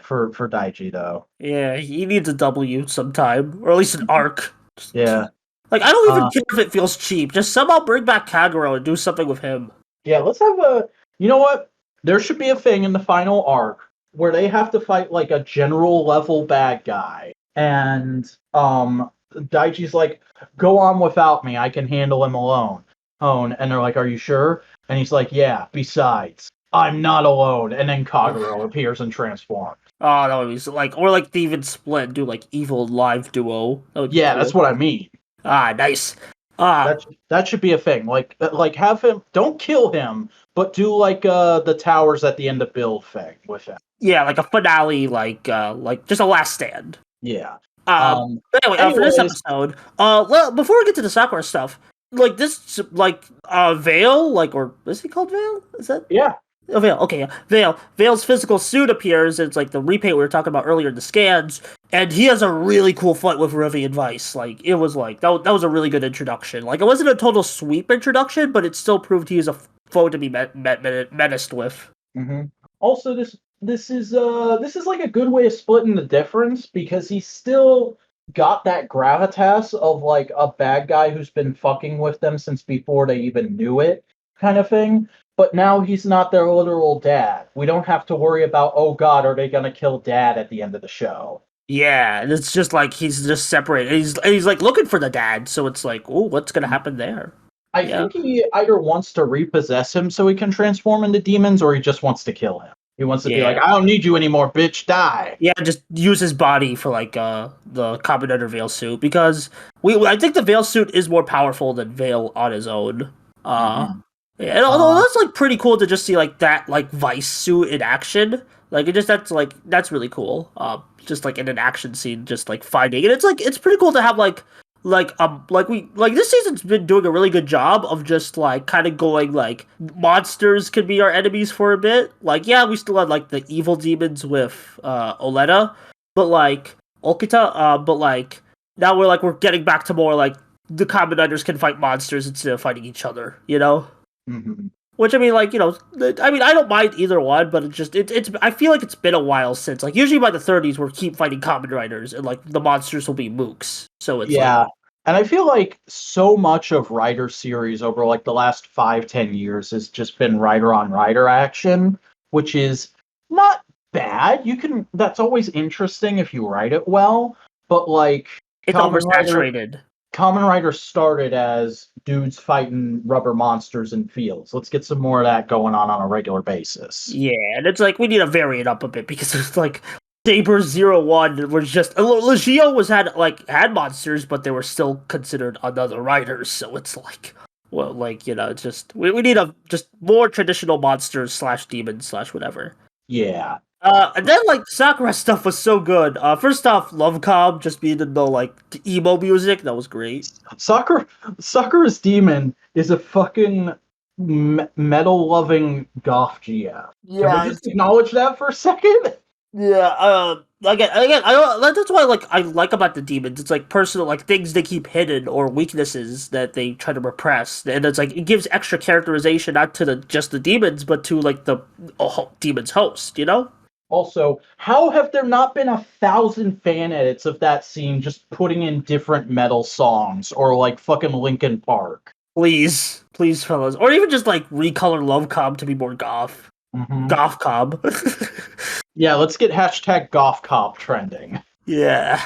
Daiji though. Yeah, he needs a W sometime, or at least an arc. Yeah. Like I don't even care if it feels cheap. Just somehow bring back Kagero and do something with him. Yeah, let's have a. You know what? There should be a thing in the final arc where they have to fight like a general level bad guy, and Daiji's like, "Go on without me. I can handle him alone." And they're like, "Are you sure?" And he's like, "Yeah. Besides, I'm not alone." And then Kagero appears and transforms. Oh, that would be like, or like Steven Split do like evil live duo. Yeah, cool. That's what I mean. Ah, nice. That should be a thing. Like have him. Don't kill him, but do like the towers at the end of build thing with him. Yeah, like a finale, like just a last stand. Yeah. But anyway, for this episode, well, before we get to the Sakura stuff, like this, like Vale, like, or is he called Vale? Is that? Yeah. Oh, Vale. Okay, yeah. Vale. Vale's physical suit appears. It's like the repaint we were talking about earlier in the scans, and he has a really cool fight with Revi and Vice. Like it was like that was a really good introduction. Like it wasn't a total sweep introduction, but it still proved he is a foe to be menaced with. Mm-hmm. Also, this is like a good way of splitting the difference because he's still got that gravitas of like a bad guy who's been fucking with them since before they even knew it, kind of thing. But now he's not their literal dad. We don't have to worry about, oh god, are they gonna kill dad at the end of the show? Yeah, and it's just like he's just separated. He's like looking for the dad, so it's like, oh, what's gonna happen there? I think he either wants to repossess him so he can transform into demons, or he just wants to kill him. He wants to be like, I don't need you anymore, bitch, die. Yeah, just use his body for like the Kamen Rider Veil suit because I think the Veil suit is more powerful than Veil on his own. Yeah, and although that's like pretty cool to just see like that like Vice suit in action. Like that's really cool. Just like in an action scene, just like fighting, and it's pretty cool to have like this season's been doing a really good job of just like kind of going like monsters can be our enemies for a bit. Like yeah, we still had like the evil demons with Oleta, but like Okita, but like now we're getting back to more like the Kamen Riders can fight monsters instead of fighting each other, you know? Mm-hmm. Which I mean, like I don't mind either one, but it's I feel like it's been a while since like usually by the 30s we'll keep fighting Kamen Riders and like the monsters will be mooks. So it's and I feel like so much of Rider series over like the last 5-10 years has just been Rider on Rider action, which is not bad. That's always interesting if you write it well, but like it's oversaturated. Kamen Rider started as dudes fighting rubber monsters in fields. Let's get some more of that going on a regular basis. Yeah, and it's like we need to vary it up a bit because it's like Saber 01 was just Legio had monsters, but they were still considered another riders. So it's like, well, like it's just we need just more traditional monsters / demons / whatever. Yeah. And then like Sakura stuff was so good. First off, Lovecom just being in the like emo music, that was great. Sakura's demon is a fucking metal loving goth GF. Can we just acknowledge that for a second? Yeah, again, that's why I like about the demons. It's like personal, like things they keep hidden or weaknesses that they try to repress, and it's like it gives extra characterization not to just the demons, but to like the demon's host. Also, how have there not been 1,000 fan edits of that scene just putting in different metal songs or like fucking Linkin Park? Please, fellas, or even just like recolor Lovecom to be more goth. Mm-hmm. Gothcob. Yeah, let's get hashtag Gothcob trending. Yeah.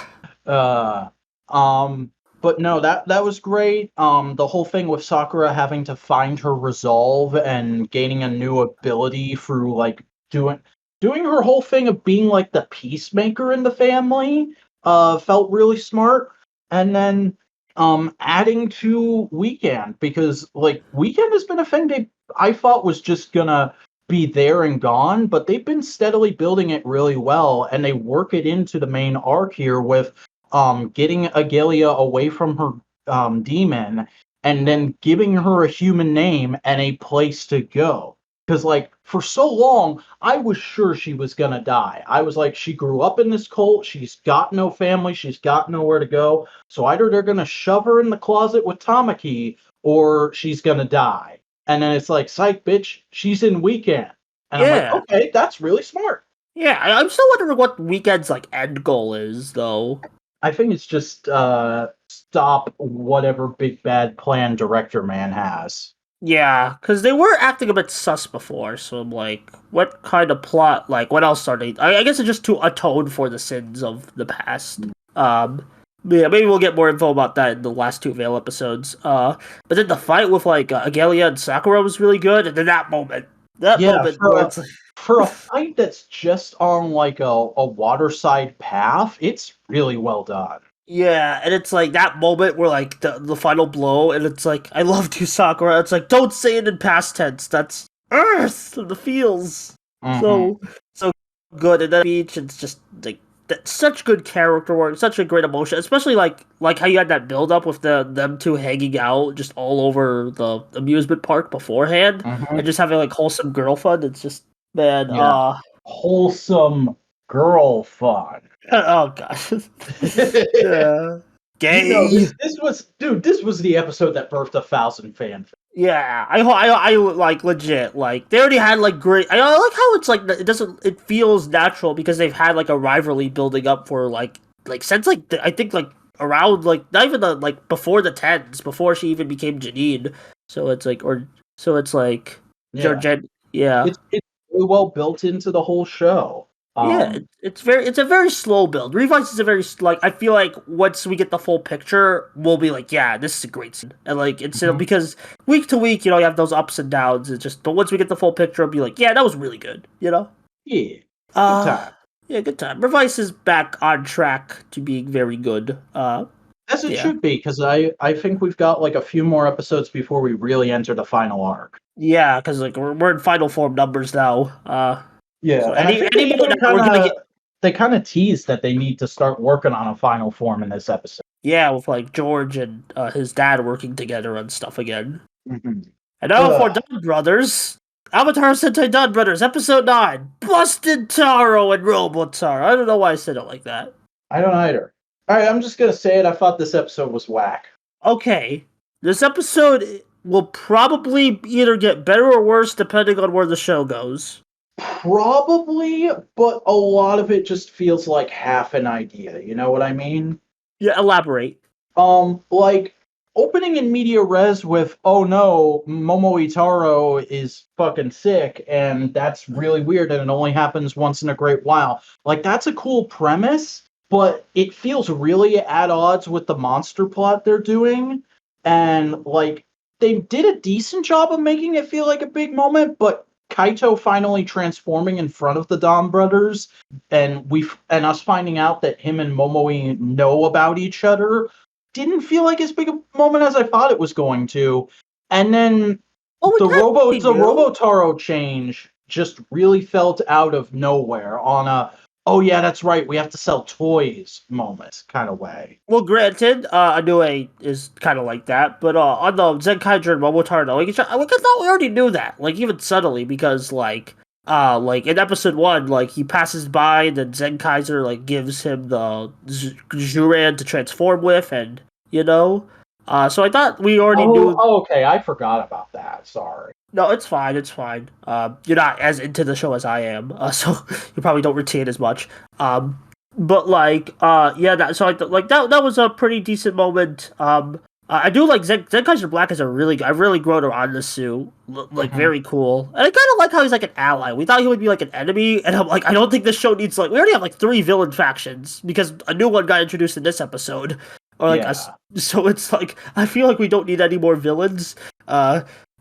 But no, that was great. The whole thing with Sakura having to find her resolve and gaining a new ability through like doing her whole thing of being like the peacemaker in the family felt really smart. And then adding to Weekend, because like Weekend has been a thing I thought was just gonna be there and gone, but they've been steadily building it really well, and they work it into the main arc here with getting Agelia away from her demon and then giving her a human name and a place to go. Because like for so long, I was sure she was gonna die. I was like, she grew up in this cult, she's got no family, she's got nowhere to go. So either they're gonna shove her in the closet with Tamaki, or she's gonna die. And then it's like, psych, bitch, she's in Weekend. And I'm like, okay, that's really smart. Yeah, I'm still wondering what Weekend's like end goal is, though. I think it's just stop whatever big bad plan Director Man has. Yeah, because they were acting a bit sus before, so I'm like, what kind of plot, like, what else are they? I guess it's just to atone for the sins of the past. Yeah, maybe we'll get more info about that in the last 2 Veil episodes. But then the fight with like Agelia and Sakura was really good, and then that moment for a fight that's just on like a waterside path, it's really well done. Yeah, and it's like that moment where like the final blow, and it's like I love you, Sakura. It's like don't say it in past tense. That's Earth, the feels so good. And that speech, it's just like that's such good character work, such a great emotion, especially like how you had that build up with them two hanging out just all over the amusement park beforehand, and just having like wholesome girl fun. It's just wholesome girl fun. Oh gosh, gay. This was the episode that birthed 1,000 fans. Yeah, I like legit like they already had like great. I like how it's like it feels natural because they've had like a rivalry building up for like since like I think like around like not even like before the 10s, before she even became Janine. So it's like yeah. It's really well built into the whole show. It's a very slow build. Revice is a very like I feel like once we get the full picture, we'll be like, yeah, this is a great scene. And like it's because week to week, you have those ups and downs. It's just but once we get the full picture, I'll be like, yeah, that was really good. Yeah. Good time. Yeah, good time. Revice is back on track to being very good. As it should be, because I think we've got like a few more episodes before we really enter the final arc. Yeah, because like we're in final form numbers now. Yeah, so and they kind of teased that they need to start working on a final form in this episode. Yeah, with like George and his dad working together on stuff again. Mm-hmm. And now for Donbrothers, Avatar Sentai Donbrothers, episode 9, Busted Taro and Robotar. I don't know why I said it like that. I don't either. All right, I'm just gonna say it. I thought this episode was whack. Okay, this episode will probably either get better or worse depending on where the show goes. Probably, but a lot of it just feels like half an idea. You know what I mean? Yeah, elaborate. Like opening in media res with, oh no, Momo Itaro is fucking sick, and that's really weird, and it only happens once in a great while. Like that's a cool premise, but it feels really at odds with the monster plot they're doing. And like they did a decent job of making it feel like a big moment, but Kaito finally transforming in front of the Donbrothers and us finding out that him and Momoe know about each other didn't feel like as big a moment as I thought it was going to. And then the Robotaro change just really felt out of nowhere on a oh yeah, that's right, we have to sell toys moment kind of way. Well, granted, Inoue is kind of like that, but on the Zenkaiger and Momotaro, like, I thought we already knew that, like, even subtly, because, like in episode 1, like, he passes by, and then Zenkaiser, like, gives him the Juran to transform with, and, you know? So I thought we already knew... Oh, okay, I forgot about that, sorry. No, it's fine, it's fine. You're not as into the show as I am, so you probably don't retain as much. But like, yeah, that was a pretty decent moment. I do like Zenkaiser Black is I've really grown around this suit, like very cool, and I kind of like how he's like an ally. We thought he would be like an enemy, and I'm like, I don't think this show needs like we already have like 3 villain factions because a new one got introduced in this episode, or like so it's like I feel like we don't need any more villains.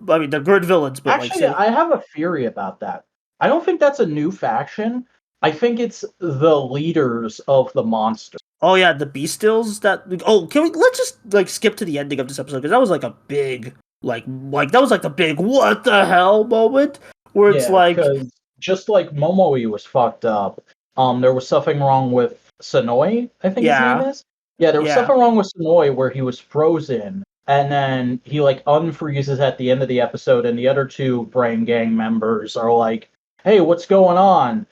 I mean, they're good villains, but actually, I have a theory about that. I don't think that's a new faction. I think it's the leaders of the monsters. Oh yeah, the Beastils that. Oh, let's just like skip to the ending of this episode because that was like a big like that was like the big what the hell moment where it's like just like Momoe was fucked up. There was something wrong with Sonoi, I think his name is. Yeah, there was something wrong with Sonoi where he was frozen. And then he like unfreezes at the end of the episode, and the other 2 Brain Gang members are like, "Hey, what's going on?"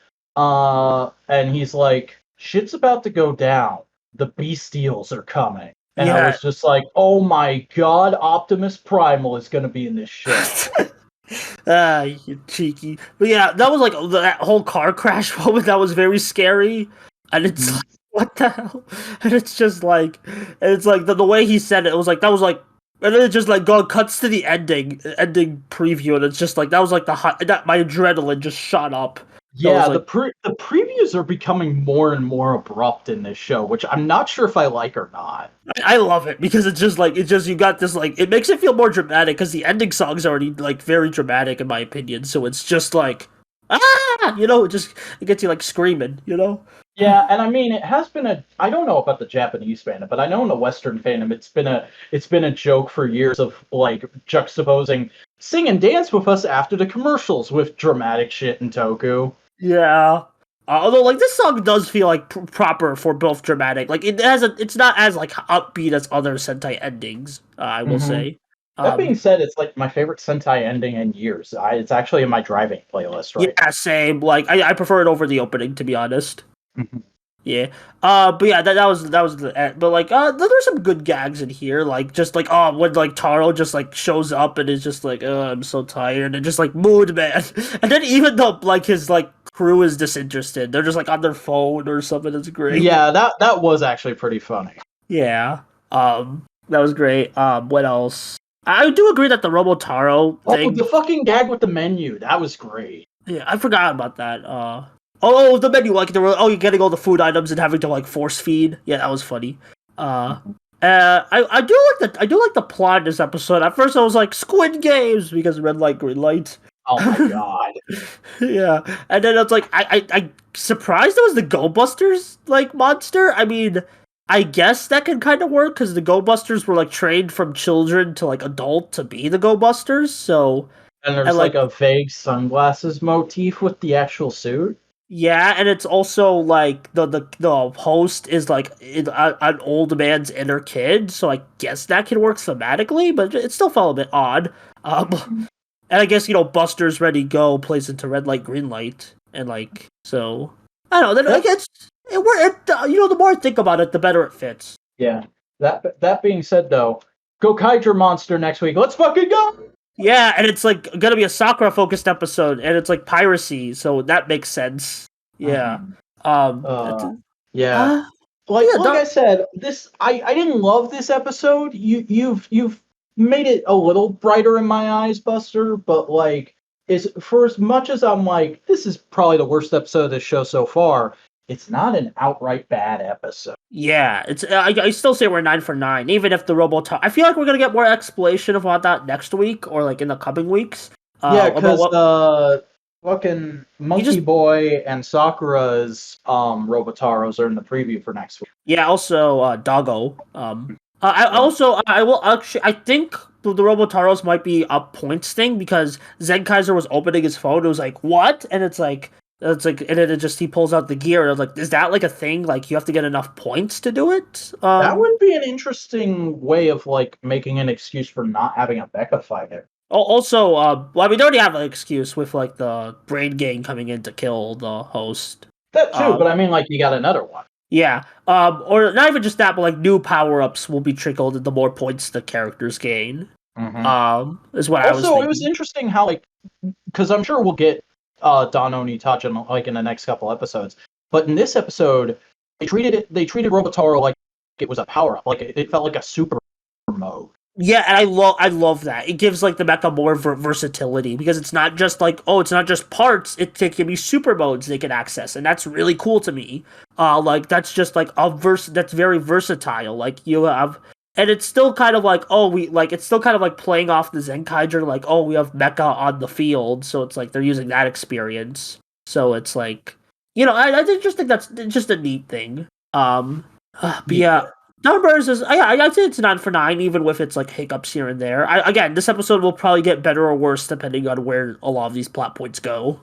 And he's like, "Shit's about to go down. The Beastials are coming." And I was just like, "Oh my god, Optimus Primal is gonna be in this shit." You cheeky. But yeah, that was like that whole car crash moment. That was very scary, and it's like, what the hell? And it's just like, and it's like the way he said it, it was like, that was like, and then it just like cuts to the ending preview, and it's just like, that was like my adrenaline just shot up. Yeah, like, the previews are becoming more and more abrupt in this show, which I'm not sure if I like or not. I love it because it's just like, you got this like, it makes it feel more dramatic because the ending song's already like very dramatic in my opinion, so it's just like, you know, it gets you like screaming, you know? Yeah, and I mean, it has been I don't know about the Japanese fandom, but I know in the Western fandom, it's been a joke for years of like juxtaposing sing and dance with us after the commercials with dramatic shit in Toku. Yeah. Although, like, this song does feel like proper for both dramatic. Like, it's not as like upbeat as other Sentai endings. I will say. That being said, it's like my favorite Sentai ending in years. It's actually in my driving playlist right now. Same. Like, I prefer it over the opening, to be honest. Yeah. But yeah, that was the end. But like, there's some good gags in here. Like, just like, when like Taro just like shows up and is just like, oh, I'm so tired, and just like mood man. And then even though like his like crew is disinterested, they're just like on their phone or something. It's great. Yeah, that was actually pretty funny. Yeah. That was great. What else? I do agree that the Robotaro thing. Oh, the fucking gag with the menu. That was great. Yeah, I forgot about that. Oh, the menu, like you're getting all the food items and having to like force feed. Yeah, that was funny. I do like the plot in this episode. At first, I was like Squid Games because red light, green light. Oh my god. Yeah, and then it's like I surprised it was the Go Busters like monster. I mean, I guess that can kind of work because the Go Busters were like trained from children to like adult to be the Go Busters. So and there's like a vague sunglasses motif with the actual suit. Yeah, and it's also like the host is like an old man's inner kid, so I guess that can work thematically, but it still felt a bit odd. And I guess Buster's Ready Go plays into red light, green light, and like so I don't know. Then like the more I think about it, the better it fits. Yeah. That being said, though, go Kaiger Monster next week. Let's fucking go. Yeah, and it's like gonna be a Sakura focused episode, and it's like piracy, so that makes sense. Yeah. Yeah. Like I said, I didn't love this episode. You've made it a little brighter in my eyes, Buster, but like for as much as I'm like, this is probably the worst episode of this show so far, it's not an outright bad episode. Yeah, it's I still say we're 9 for 9, even if the Robotar. I feel like we're gonna get more explanation about that next week or like in the coming weeks. Yeah, About because what fucking he Monkey just Boy and Sakura's Robotaros are in the preview for next week. yeah. Also, Doggo. I Yeah. also I will actually I think the Robotaros might be a points thing because Zenkaiser was opening his phone. It was like what, and and then it just he pulls out the gear. And I was like, is that like a thing? Like you have to get enough points to do it? That would be an interesting way of like making an excuse for not having a Becca fighter. Also, well, we already have an excuse with like the brain gang coming in to kill the host. That too, Um, but I mean, like, you got another one. yeah. Or not even just that, but like new power ups will be trickled the more points the characters gain. Is what I was Also, it was thinking. interesting how, like, because I'm sure we'll get Dononitajin like in the next couple episodes, but in this episode, they treated Robotaro like it was a power up, like it felt like a super mode. Yeah, and I love that. It gives like the mecha more versatility because it's not just like it's not just parts. It can be super modes they can access, and that's really cool to me. Like that's just like that's very versatile. Like you have, and it's still kind of like it's still kind of like playing off the Zenkaiger. Like we have mecha on the field, so it's like they're using that experience. So it's like I just think that's just a neat thing. But yeah. Numbers is I'd say it's 9 for 9, even with its like hiccups here and there. Again, this episode will probably get better or worse depending on where a lot of these plot points go.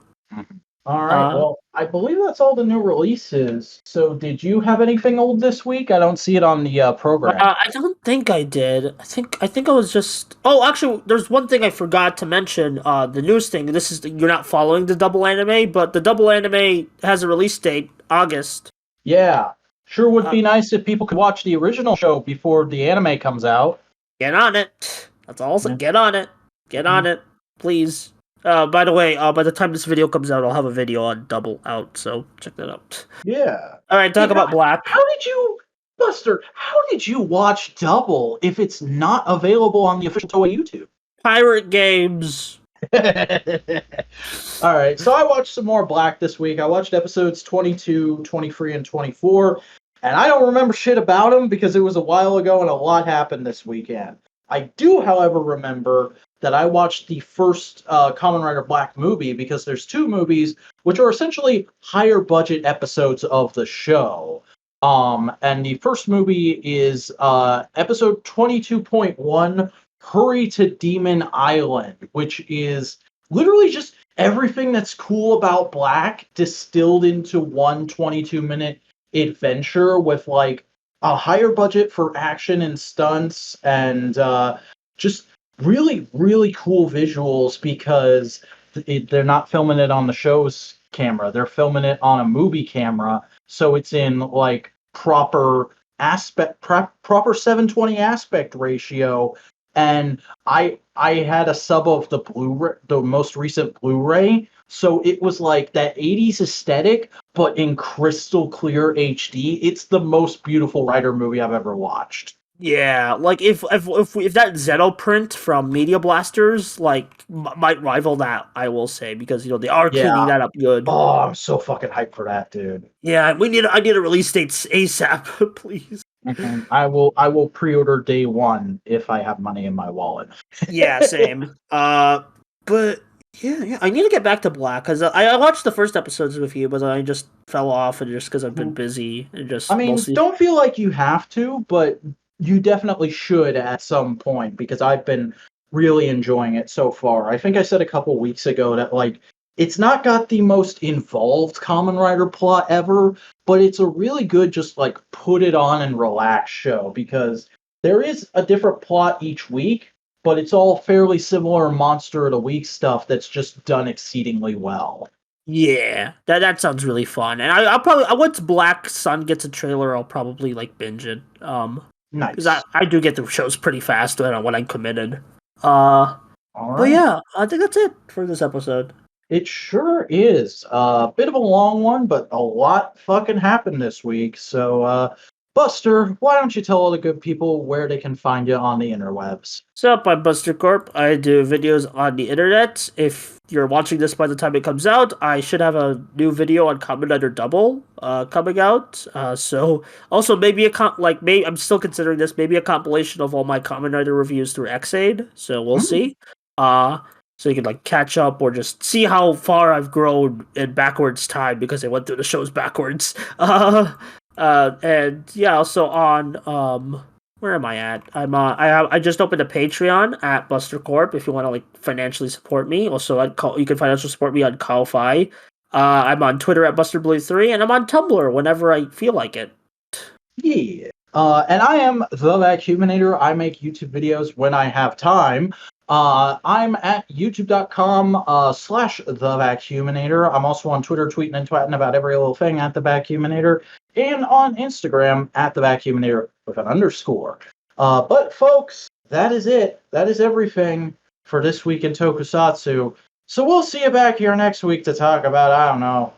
All right, well, I believe that's all the new releases. So, did you have anything old this week? I don't see it on the program. I don't think I did. I think I was just. Oh, actually, there's one thing I forgot to mention. The news thing. This is you're not following the double anime, but the double anime has a release date, August. Yeah, sure would be nice if people could watch the original show before the anime comes out. Get on it. That's all. Yeah. Get on it. Get on it, please. By the way, by the time this video comes out, I'll have a video on Double out, so check that out. Yeah. All right, talk about Black. How did you, Buster? How did you watch Double if it's not available on the official Toei YouTube? Pirate Games. All right, so I watched some more Black this week. I watched episodes 22, 23, and 24, and I don't remember shit about them because it was a while ago and a lot happened this weekend. I do, however, remember that I watched the first Kamen Rider Black movie because there's two movies which are essentially higher budget episodes of the show. And the first movie is episode 22.1, Hurry to Demon Island, which is literally just everything that's cool about Black distilled into one 22-minute adventure with like a higher budget for action and stunts and just really, really cool visuals because they're not filming it on the show's camera. They're filming it on a movie camera. So it's in like proper 720 aspect ratio. And I had a sub of the Blu-ray, the most recent Blu-ray, so it was like that 80s aesthetic, but in crystal clear HD. It's the most beautiful Rider movie I've ever watched. Yeah, like if that Zeno print from Media Blasters like might rival that, I will say because they are cleaning that up good. Oh, I'm so fucking hyped for that, dude. Yeah, I need a release date ASAP, please. Mm-hmm. I will pre-order day one if I have money in my wallet. Yeah, same. But yeah, I need to get back to Black because I watched the first episodes with you, but I just fell off and just because I've been busy and just. I mean, don't feel like you have to, but you definitely should at some point because I've been really enjoying it so far. I think I said a couple weeks ago that like it's not got the most involved Kamen Rider plot ever, but it's a really good just like put it on and relax show because there is a different plot each week, but it's all fairly similar Monster of the Week stuff that's just done exceedingly well. Yeah, that sounds really fun, and I'll probably once Black Sun gets a trailer, I'll probably like binge it. Nice. Because I do get the shows pretty fast when I'm committed. All right. But yeah, I think that's it for this episode. It sure is. A bit of a long one, but a lot fucking happened this week. So Buster, why don't you tell all the good people where they can find you on the interwebs? What's up? I'm Buster Corp. I do videos on the internet. If you're watching this by the time it comes out, I should have a new video on Kamen Rider Double coming out. So also maybe maybe I'm still considering this, maybe a compilation of all my Kamen Rider reviews through Xaid. So we'll see. So you can like catch up or just see how far I've grown in backwards time because I went through the shows backwards. And yeah, also on where am I at? I just opened a Patreon at Buster Corp if you want to like financially support me. Also, you can financially support me on Ko-Fi. I'm on Twitter at BusterBlue3, and I'm on Tumblr whenever I feel like it. Yeah. And I am the Vacuuminator. I make YouTube videos when I have time. I'm at youtube.com/the Vacuuminator. I'm also on Twitter, tweeting and twatting about every little thing at the Vacuuminator, and on Instagram at the Vacuuminator with an underscore. But folks, that is it. That is everything for this week in Tokusatsu. So we'll see you back here next week to talk about, I don't know,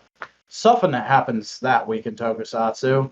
something that happens that week in Tokusatsu.